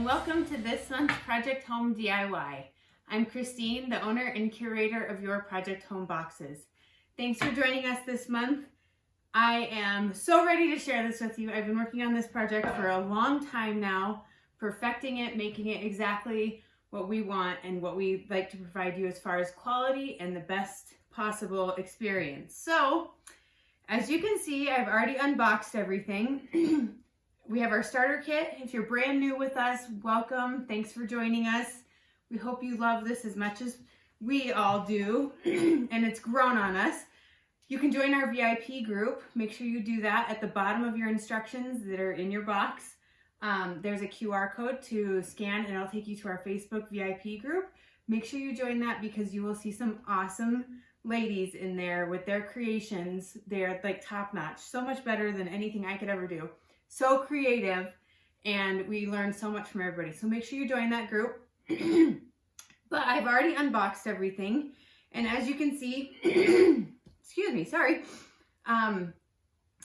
and welcome to this month's Project Home DIY. I'm Christine, the owner and curator of your Project Home boxes. Thanks for joining us this month. I am so ready to share this with you. I've been working on this project for a long time now, perfecting it, making it exactly what we want and what we like to provide you as far as quality and the best possible experience. So, as you can see, I've already unboxed everything. We have our starter kit. If you're brand new with us, welcome. Thanks for joining us. We hope you love this as much as we all do, and it's grown on us. You can join our VIP group. Make sure you do that at the bottom of your instructions that are in your box. There's a QR code to scan, and it'll take you to our Facebook VIP group. Make sure you join that because you will see some awesome ladies in there with their creations. They're like top notch, so much better than anything I could ever do. So creative, and we learn so much from everybody. So make sure you join that group. But I've already unboxed everything, and as you can see, excuse me, sorry. I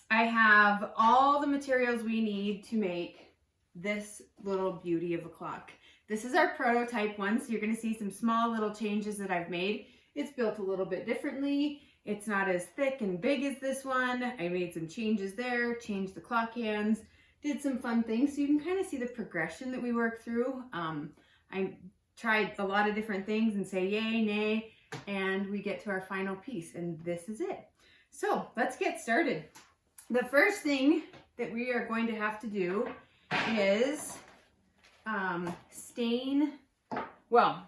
have all the materials we need to make this little beauty of a clock. This is our prototype one, so you're going to see some small little changes that I've made. It's built a little bit differently. It's not as thick and big as this one. I made some changes there, changed the clock hands, did some fun things so you can kind of see the progression that we work through. I tried a lot of different things and say yay, nay, and we get to our final piece, and this is it. So let's get started. The first thing that we are going to have to do is stain. Well,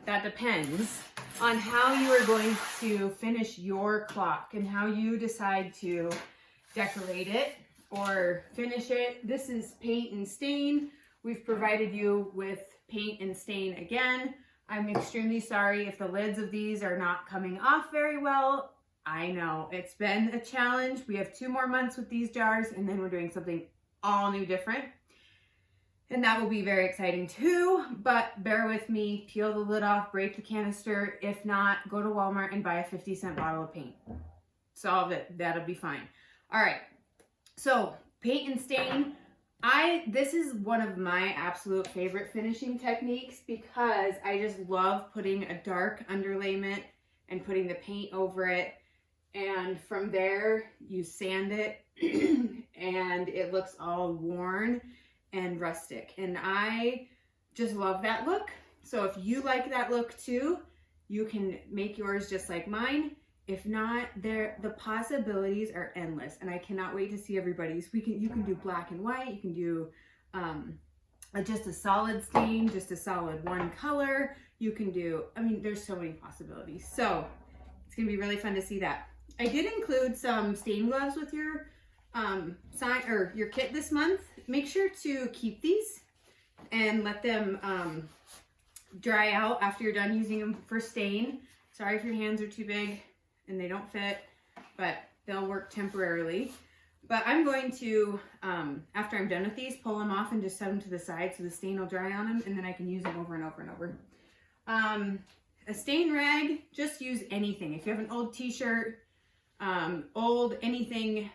that depends on how you are going to finish your clock and how you decide to decorate it or finish it. This is paint and stain. We've provided you with paint and stain again. I'm extremely sorry if the lids of these are not coming off very well. I know it's been a challenge. We have 2 more months with these jars, and then we're doing something all new different. And that will be very exciting too, but bear with me, peel the lid off, break the canister. If not, go to Walmart and buy a 50-cent bottle of paint. Solve it, that'll be fine. All right, so paint and stain. This is one of my absolute favorite finishing techniques because I just love putting a dark underlayment and putting the paint over it. And from there, you sand it and it looks all worn and rustic, and I just love that look. So if you like that look too, you can make yours just like mine. If not, the possibilities are endless, and I cannot wait to see everybody's. You can do black and white, you can do just a solid stain, just a solid one color. You can do, I mean, there's so many possibilities. So it's gonna be really fun to see that. I did include some stain gloves with your your kit this month. Make sure to keep these and let them dry out after you're done using them for stain. Sorry if your hands are too big and they don't fit, but they'll work temporarily. But I'm going to, after I'm done with these, pull them off and just set them to the side so the stain will dry on them, and then I can use them over and over and over. A stain rag, just use anything. If you have an old t-shirt, old anything,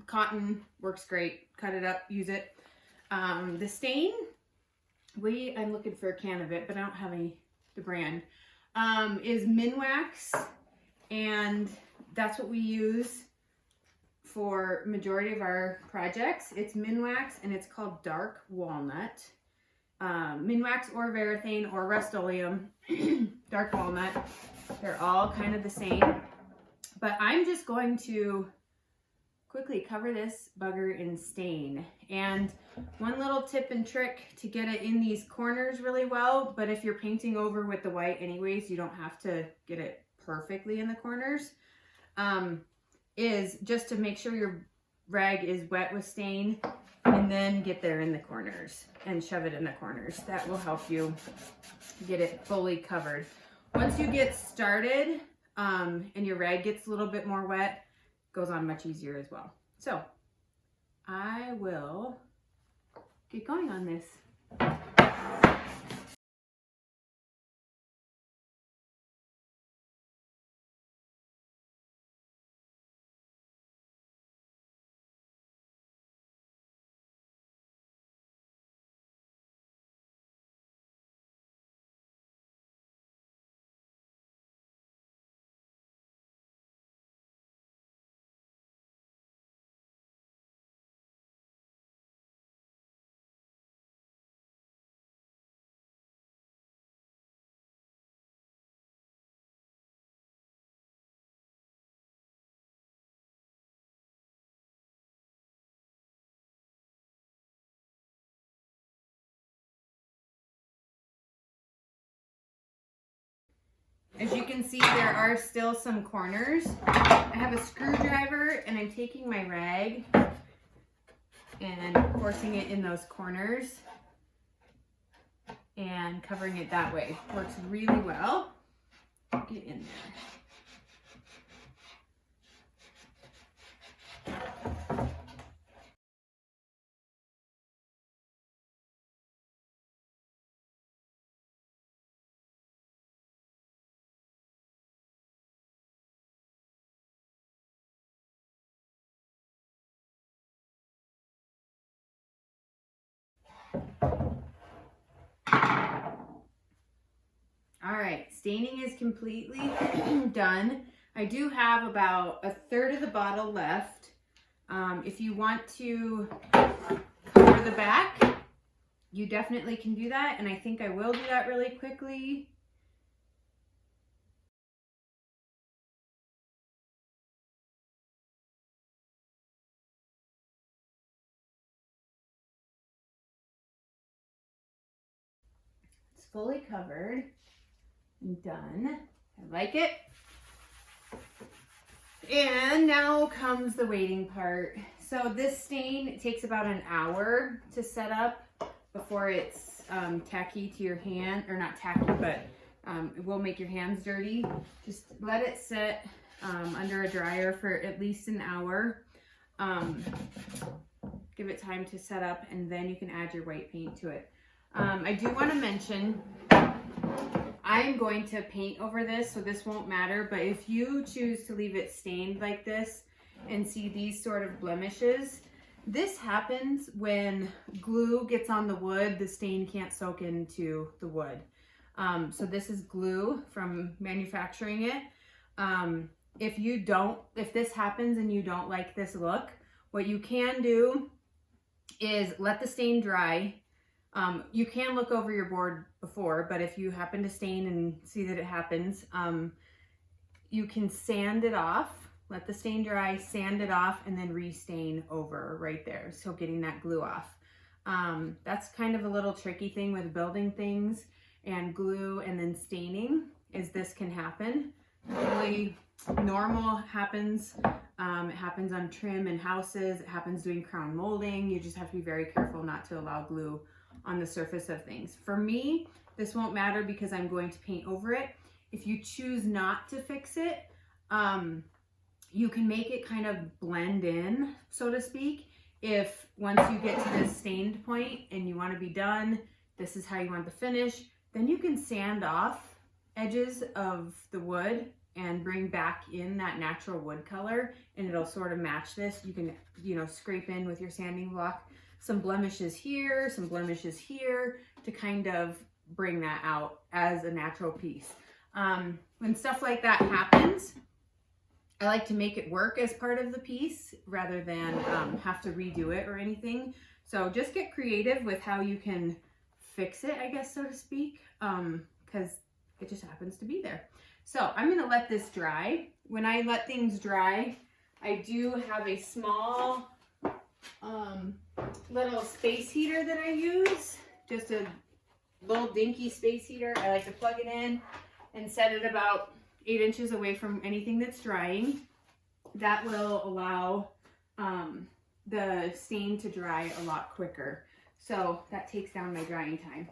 cotton works great. Cut it up, use it. The stain, I'm looking for a can of it, but I don't have the brand, is Minwax, and that's what we use for majority of our projects. It's Minwax, and it's called Dark Walnut. Minwax or Varathane or Rust-Oleum, Dark Walnut, they're all kind of the same, but I'm just going to quickly cover this bugger in stain. And one little tip and trick to get it in these corners really well, but if you're painting over with the white anyways, you don't have to get it perfectly in the corners, is just to make sure your rag is wet with stain, and then get there in the corners and shove it in the corners. That will help you get it fully covered. Once you get started and your rag gets a little bit more wet, goes on much easier as well. So I will get going on this. As you can see, there are still some corners. I have a screwdriver and I'm taking my rag and forcing it in those corners and covering it that way. Works really well. Get in there. All right, staining is completely done. I do have about 1/3 of the bottle left. If you want to cover the back, you definitely can do that, and I think I will do that really quickly. It's fully covered and done. I like it. And now comes the waiting part. So this stain takes about an hour to set up before it's tacky to your hand, or not tacky, but it will make your hands dirty. Just let it sit under a dryer for at least an hour. Give it time to set up, and then you can add your white paint to it. I do want to mention, I'm going to paint over this, so this won't matter, but if you choose to leave it stained like this and see these sort of blemishes, this happens when glue gets on the wood. The stain can't soak into the wood. So this is glue from manufacturing it. If this happens and you don't like this look, what you can do is let the stain dry. You can look over your board before, but if you happen to stain and see that it happens, you can sand it off, let the stain dry, sand it off, and then restain over right there. So getting that glue off. That's kind of a little tricky thing with building things and glue and then staining, is this can happen. Really normal happens. It happens on trim and houses. It happens doing crown molding. You just have to be very careful not to allow glue on the surface of things. For me, this won't matter because I'm going to paint over it. If you choose not to fix it, you can make it kind of blend in, so to speak. If once you get to this stained point and you want to be done, this is how you want the finish, then you can sand off edges of the wood and bring back in that natural wood color, and it'll sort of match this. You can, scrape in with your sanding block some blemishes here, some blemishes here, to kind of bring that out as a natural piece. When stuff like that happens, I like to make it work as part of the piece rather than have to redo it or anything. So just get creative with how you can fix it, I guess, so to speak, because it just happens to be there. So I'm gonna let this dry. When I let things dry, I do have a small little space heater that I use, just a little dinky space heater. I like to plug it in and set it about 8 inches away from anything that's drying. That will allow the stain to dry a lot quicker. So that takes down my drying time.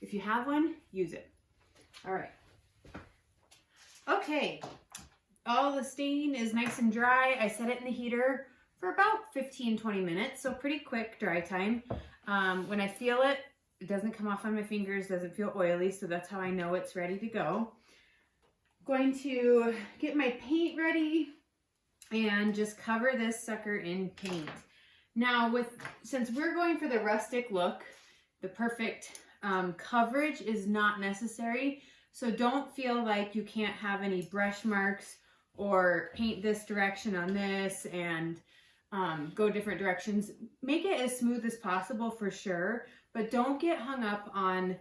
If you have one, use it. All right. Okay, all the stain is nice and dry. I set it in the heater for about 15-20 minutes, so pretty quick dry time. When I feel it, it doesn't come off on my fingers, doesn't feel oily, so that's how I know it's ready to go. Going to get my paint ready and just cover this sucker in paint. Now, since we're going for the rustic look, the perfect coverage is not necessary. So don't feel like you can't have any brush marks or paint this direction on this and go different directions. Make it as smooth as possible for sure, but don't get hung up on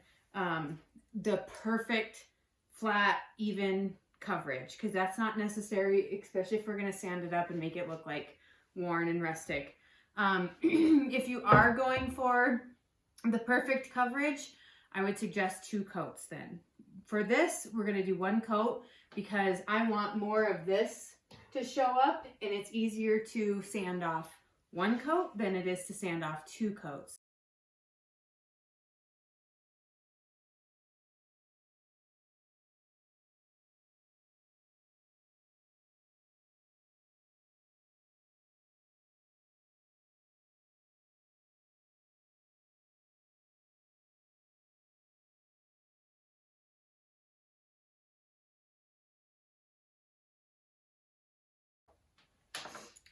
the perfect, flat, even coverage, because that's not necessary, especially if we're going to sand it up and make it look like worn and rustic. If you are going for the perfect coverage, I would suggest 2 coats then. For this, we're going to do 1 coat because I want more of this to show up, and it's easier to sand off 1 coat than it is to sand off 2 coats.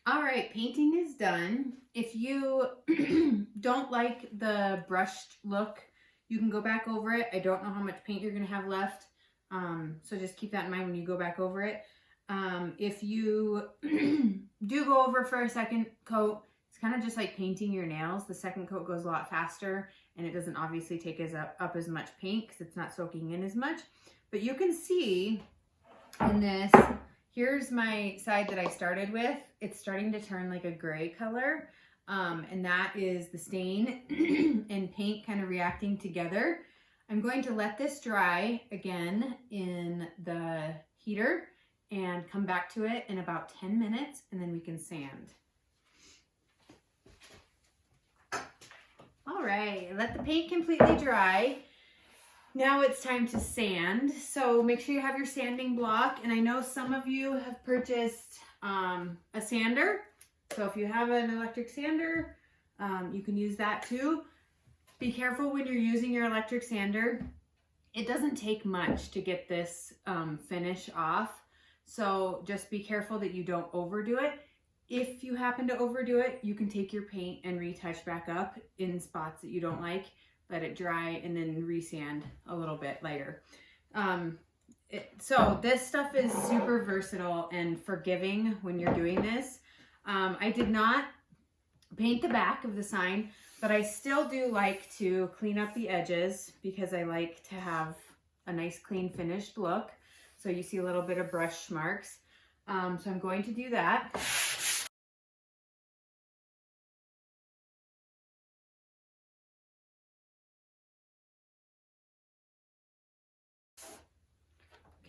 All right, painting is done. If you don't like the brushed look, you can go back over it. I don't know how much paint you're gonna have left, so just keep that in mind when you go back over it. If you do go over for a second coat, it's kind of just like painting your nails. The second coat goes a lot faster, and it doesn't obviously take up as much paint because it's not soaking in as much. But you can see in this, here's my side that I started with. It's starting to turn like a gray color, and that is the stain and paint kind of reacting together. I'm going to let this dry again in the heater and come back to it in about 10 minutes, and then we can sand. All right, let the paint completely dry. Now it's time to sand. So make sure you have your sanding block. And I know some of you have purchased a sander. So if you have an electric sander, you can use that too. Be careful when you're using your electric sander. It doesn't take much to get this finish off. So just be careful that you don't overdo it. If you happen to overdo it, you can take your paint and retouch back up in spots that you don't like. Let it dry and then resand a little bit later. So this stuff is super versatile and forgiving when you're doing this. I did not paint the back of the sign, but I still do like to clean up the edges because I like to have a nice clean finished look. So you see a little bit of brush marks. So I'm going to do that.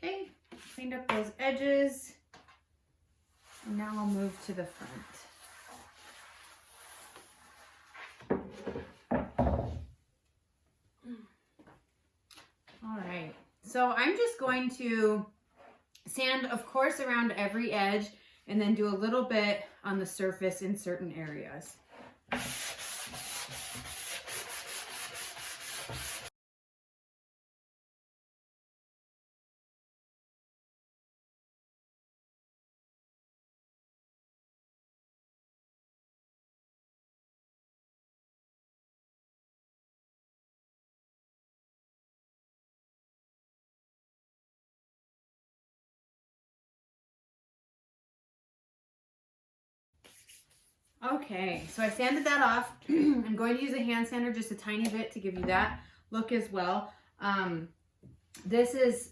Okay, cleaned up those edges. And now I'll move to the front. All right, so I'm just going to sand, of course, around every edge and then do a little bit on the surface in certain areas. Okay, so I sanded that off. I'm going to use a hand sander just a tiny bit to give you that look as well. This is,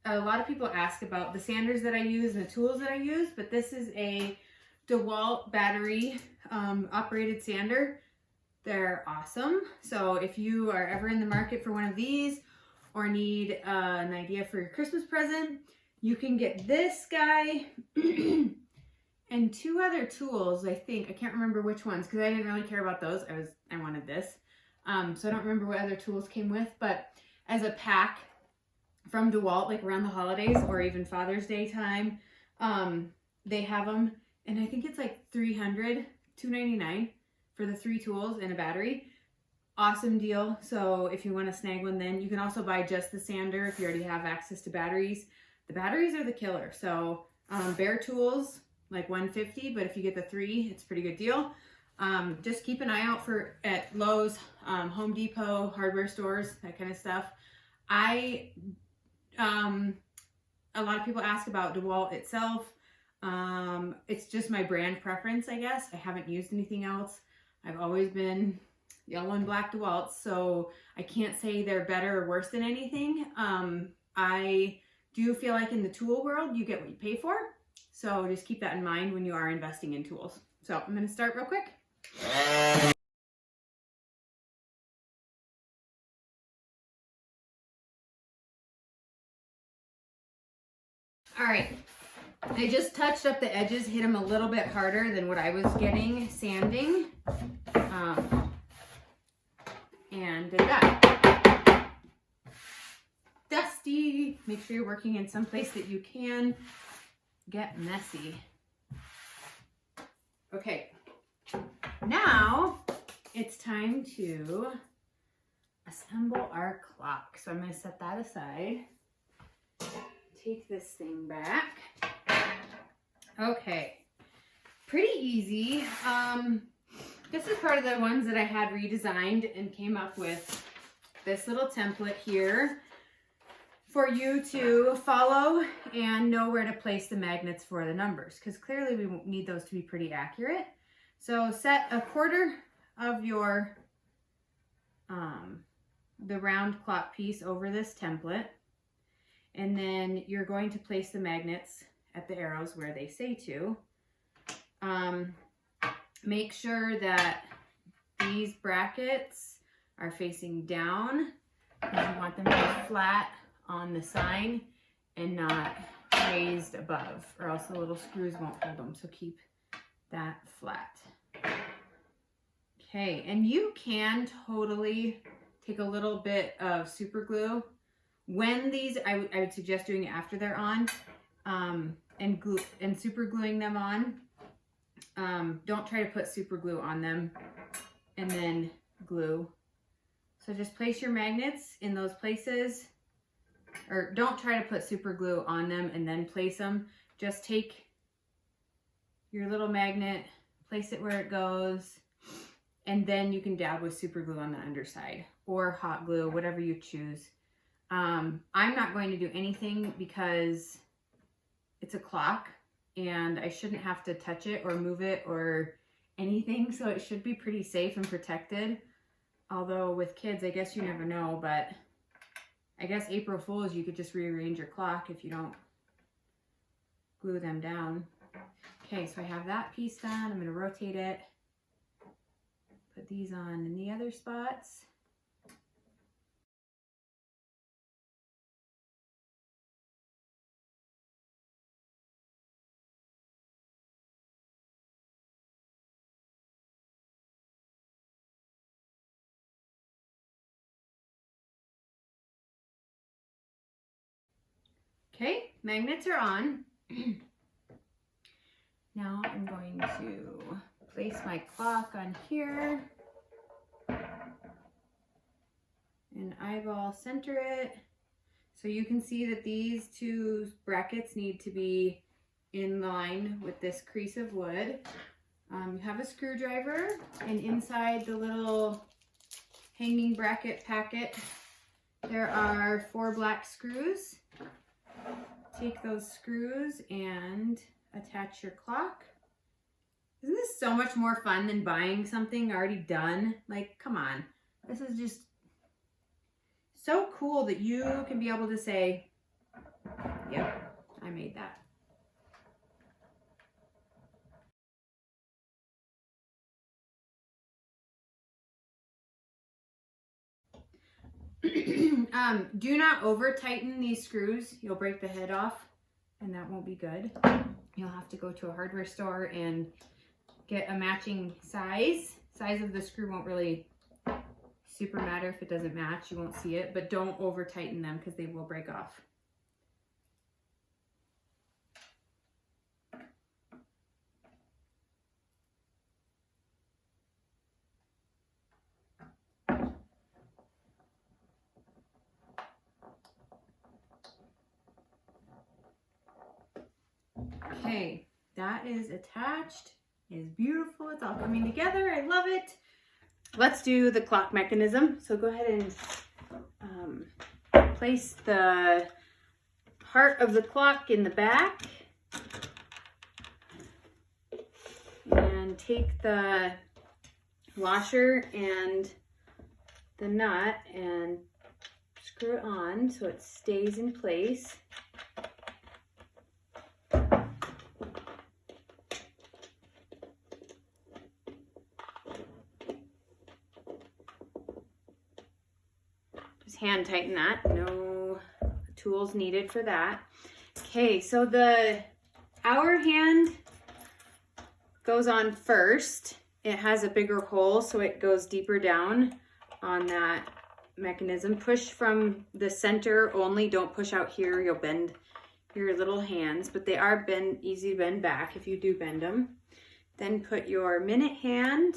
a lot of people ask about the sanders that I use and the tools that I use, but this is a Dewalt battery operated sander. They're awesome. So if you are ever in the market for one of these or need an idea for your Christmas present, you can get this guy and 2 other tools, I think. I can't remember which ones because I didn't really care about those. I wanted this. So I don't remember what other tools came with, but as a pack from Dewalt, like around the holidays or even Father's Day time, they have them. And I think it's like $299 for the 3 tools and a battery. Awesome deal. So if you want to snag one, then you can also buy just the sander if you already have access to batteries. The batteries are the killer. So bare tools, like $150, but if you get the 3, it's a pretty good deal. Just keep an eye out at Lowe's, Home Depot, hardware stores, that kind of stuff. A lot of people ask about DeWalt itself. It's just my brand preference, I guess. I haven't used anything else. I've always been yellow and black DeWalts, so I can't say they're better or worse than anything. I do feel like in the tool world, you get what you pay for. So just keep that in mind when you are investing in tools. So I'm going to start real quick. I just touched up the edges, hit them a little bit harder than what I was getting sanding. And did that. Dusty. Make sure you're working in some place that you can get messy. Okay. Now it's time to assemble our clock. So I'm going to set that aside. Take this thing back. Okay. Pretty easy. This is part of the ones that I had redesigned and came up with this little template here for you to follow and know where to place the magnets for the numbers, because clearly we need those to be pretty accurate. So set a quarter of your the round clock piece over this template, and then you're going to place the magnets at the arrows where they say to. Make sure that these brackets are facing down, because you want them to be flat on the sign and not raised above, or else the little screws won't hold them. So keep that flat. Okay, and you can totally take a little bit of super glue. When these, I would suggest doing it after they're on, and super gluing them on. Don't try to put super glue on them and then glue. So just place your magnets in those places, or don't try to put super glue on them and then place them. Just take your little magnet, place it where it goes, and then you can dab with super glue on the underside or hot glue, whatever you choose. I'm not going to do anything because it's a clock and I shouldn't have to touch it or move it or anything, so it should be pretty safe and protected. Although with kids, I guess you never know, but I guess April Fools, you could just rearrange your clock if you don't glue them down. Okay, so I have that piece done. I'm going to rotate it. Put these on in the other spots. Okay, magnets are on. Now I'm going to place my clock on here and eyeball center it. So you can see that these two brackets need to be in line with this crease of wood. You have a screwdriver, and inside the little hanging bracket packet, there are 4 black screws. Take those screws and attach your clock. Isn't this so much more fun than buying something already done? Like, come on. This is just so cool that you can be able to say, yep, I made that. Do not over tighten these screws. You'll break the head off and that won't be good. You'll have to go to a hardware store and get a matching size. Size of the screw won't really super matter if it doesn't match. You won't see it, but don't over tighten them because they will break off. Okay, that is attached. It is beautiful. It's all coming together. I love it. Let's do the clock mechanism. So go ahead and place the heart of the clock in the back. And take the washer and the nut and screw it on so it stays in place. Hand tighten that, no tools needed for that. Okay, so the our hand goes on first. It has a bigger hole, so it goes deeper down on that mechanism. Push from the center only. Don't push out here. You'll bend your little hands, but they are easy to bend back if you do bend them. Then put your minute hand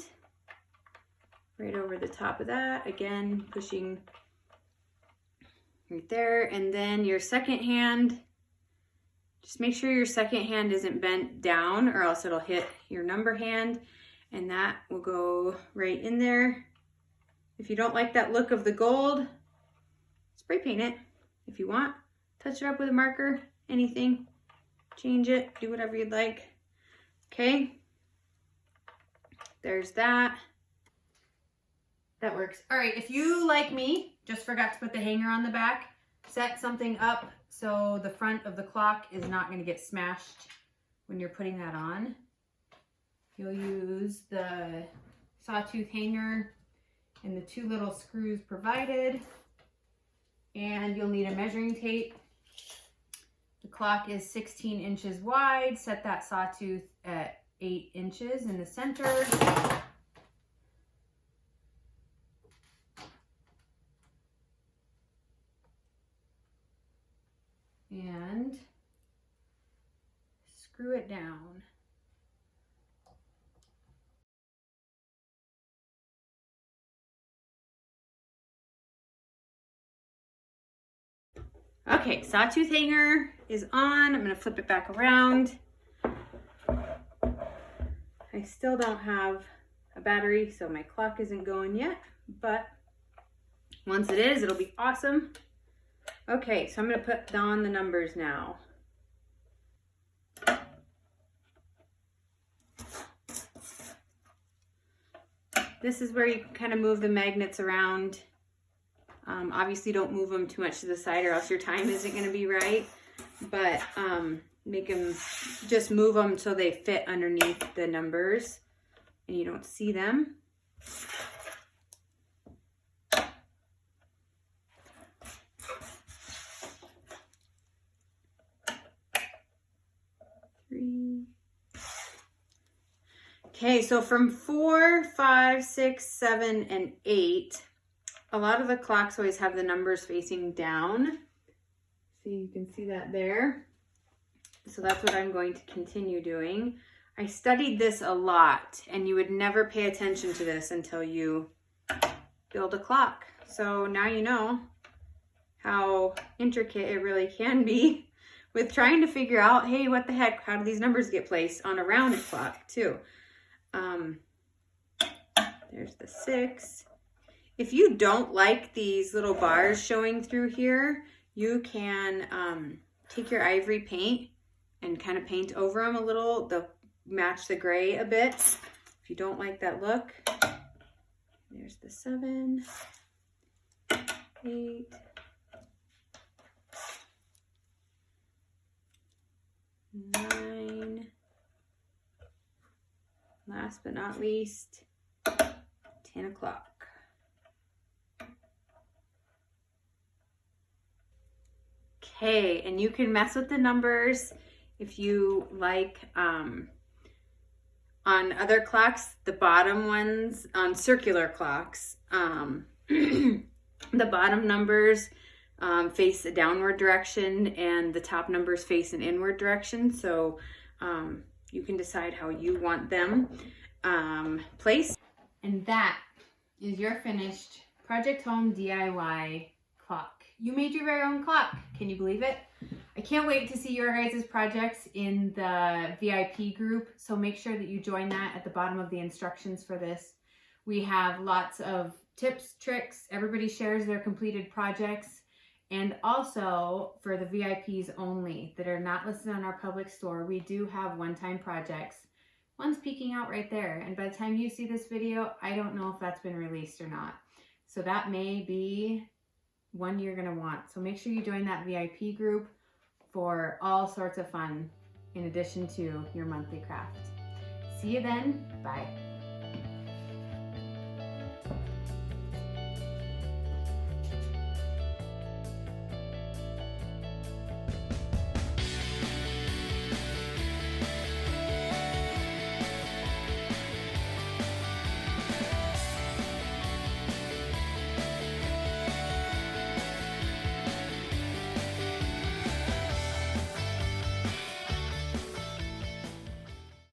right over the top of that. Again, pushing right there. And then your second hand, just make sure your second hand isn't bent down or else it'll hit your number hand. And that will go right in there. If you don't like that look of the gold, spray paint it if you want. Touch it up with a marker, anything. Change it, do whatever you'd like. Okay, there's that. That works. All right, if you, like me, just forgot to put the hanger on the back, set something up so the front of the clock is not going to get smashed when you're putting that on. You'll use the sawtooth hanger and the 2 little screws provided, and you'll need a measuring tape. The clock is 16 inches wide. Set that sawtooth at 8 inches in the center. And screw it down. Okay, sawtooth hanger is on. I'm going to flip it back around. I still don't have a battery, so my clock isn't going yet, but once it is, it'll be awesome. Okay, so I'm going to put on the numbers now. This is where you kind of move the magnets around. Obviously don't move them too much to the side or else your time isn't going to be right, but make them, just move them so they fit underneath the numbers and you don't see them. Okay, so from 4, 5, 6, 7, and 8, a lot of the clocks always have the numbers facing down. So you can see that there. So that's what I'm going to continue doing. I studied this a lot, and you would never pay attention to this until you build a clock. So now you know how intricate it really can be with trying to figure out, hey, what the heck, how do these numbers get placed on a round clock too? There's the 6. If you don't like these little bars showing through here, you can take your ivory paint and kind of paint over them a little, match the gray a bit. If you don't like that look, there's the 7, 8, 9, last but not least, 10 o'clock. Okay, and you can mess with the numbers if you like. On other clocks, the bottom ones, on circular clocks, the bottom numbers face a downward direction and the top numbers face an inward direction. So you can decide how you want them placed. And that is your finished Project Home DIY clock. You made your very own clock. Can you believe it? I can't wait to see your guys' projects in the VIP group. So make sure that you join that at the bottom of the instructions for this. We have lots of tips, tricks. Everybody shares their completed projects. And also for the VIPs only that are not listed on our public store, we do have one-time projects. One's peeking out right there. And by the time you see this video, I don't know if that's been released or not. So that may be one you're going to want. So make sure you join that VIP group for all sorts of fun in addition to your monthly craft. See you then. Bye.